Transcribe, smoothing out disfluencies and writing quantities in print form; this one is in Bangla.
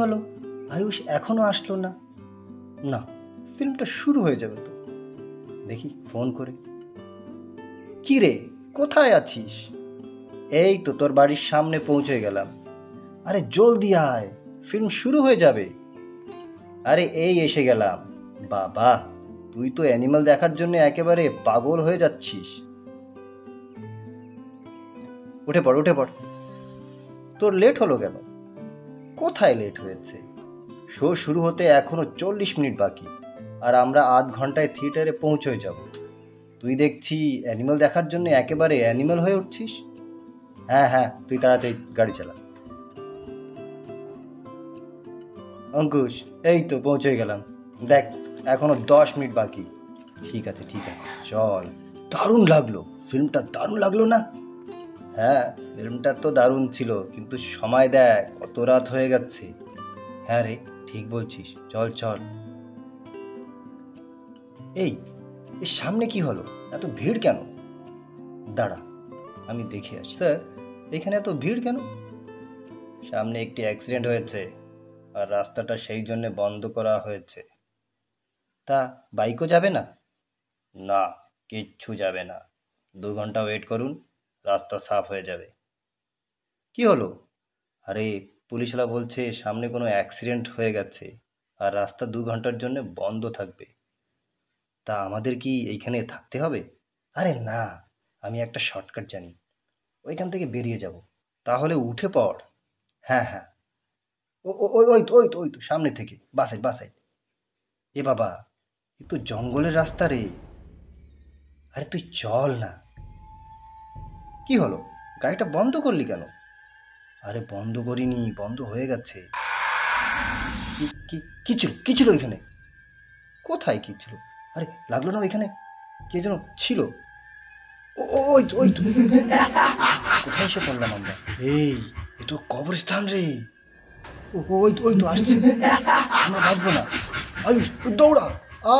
হলো? আয়ুষ এখনো আসলো না। না, ফিল্মটা শুরু হয়ে যাবে তো। দেখি ফোন করে। কি রে, কোথায় আছিস? এই তো তোর বাড়ির সামনে পৌঁছে গেলাম। আরে জলদি আয়, ফিল্ম শুরু হয়ে যাবে। আরে এই এসে গেলাম। বাবা, তুই তো অ্যানিমাল দেখার জন্য একেবারে পাগল হয়ে যাচ্ছিস। উঠে পড়, উঠে পড়। তোর লেট হলো কেন? কোথায় লেট হয়েছে? শো শুরু হতে এখনো 40 মিনিট বাকি, আর আমরা আধ ঘন্টায় থিয়েটারে পৌঁছে যাব। তুই দেখছি অ্যানিমাল দেখার জন্য একেবারে অ্যানিমাল হয়ে উঠছিস। হ্যাঁ হ্যাঁ, তুই তাড়াতাড়ি গাড়ি চালা। অঙ্কুশ, এই তো পৌঁছে গেলাম। দেখ, এখনো 10 মিনিট বাকি। ঠিক আছে ঠিক আছে, চল। দারুণ লাগলো, ফিল্মটা দারুণ লাগলো না? হ্যাঁ, ফিল্মটা তো দারুণ ছিল, কিন্তু সময় দেখ কত রাত হয়ে যাচ্ছে। হ্যাঁ রে, ঠিক বলছিস, চল চল। এই, এর সামনে কি হলো? এত ভিড় কেন? দাঁড়া, আমি দেখে আসি। স্যার, এখানে এত ভিড় কেন? সামনে একটি অ্যাক্সিডেন্ট হয়েছে, আর রাস্তাটা সেই জন্য বন্ধ করা হয়েছে। তা বাইকও যাবে না? না, কিচ্ছু যাবে না। 2 ঘন্টা ওয়েট করুন, রাস্তা সাফ হয়ে যাবে। কি হলো? আরে, পুলিশওয়ালা বলছে সামনে কোনো অ্যাক্সিডেন্ট হয়ে গেছে, আর রাস্তা 2 ঘন্টার জন্য বন্ধ থাকবে। তা আমাদের কি এইখানে থাকতে হবে? আরে না, আমি একটা শর্টকাট জানি, ওইখান থেকে বেরিয়ে যাব। তাহলে উঠে পড়। হ্যাঁ হ্যাঁ, ওই তো সামনে থেকে বাসাই বাসাই। এ বাবা, এ তো জঙ্গলের রাস্তা রে। আরে তুই চল না। কি হলো, গাড়িটা বন্ধ করলি কেন? আরে বন্ধ করিনি, বন্ধ হয়ে গেছে। কি কি কি ছিল, কি ছিল এখানে? কোথায় কি ছিল? আরে লাগলো না ওইখানে কে যেন ছিল। ওই তো কোথায় এসে পড়লাম আমরা? এই, এ তো কবরস্থান রে। ওই তো আসছে। আমরা বাঁচবো না। আয়ুষ, দৌড়া। আ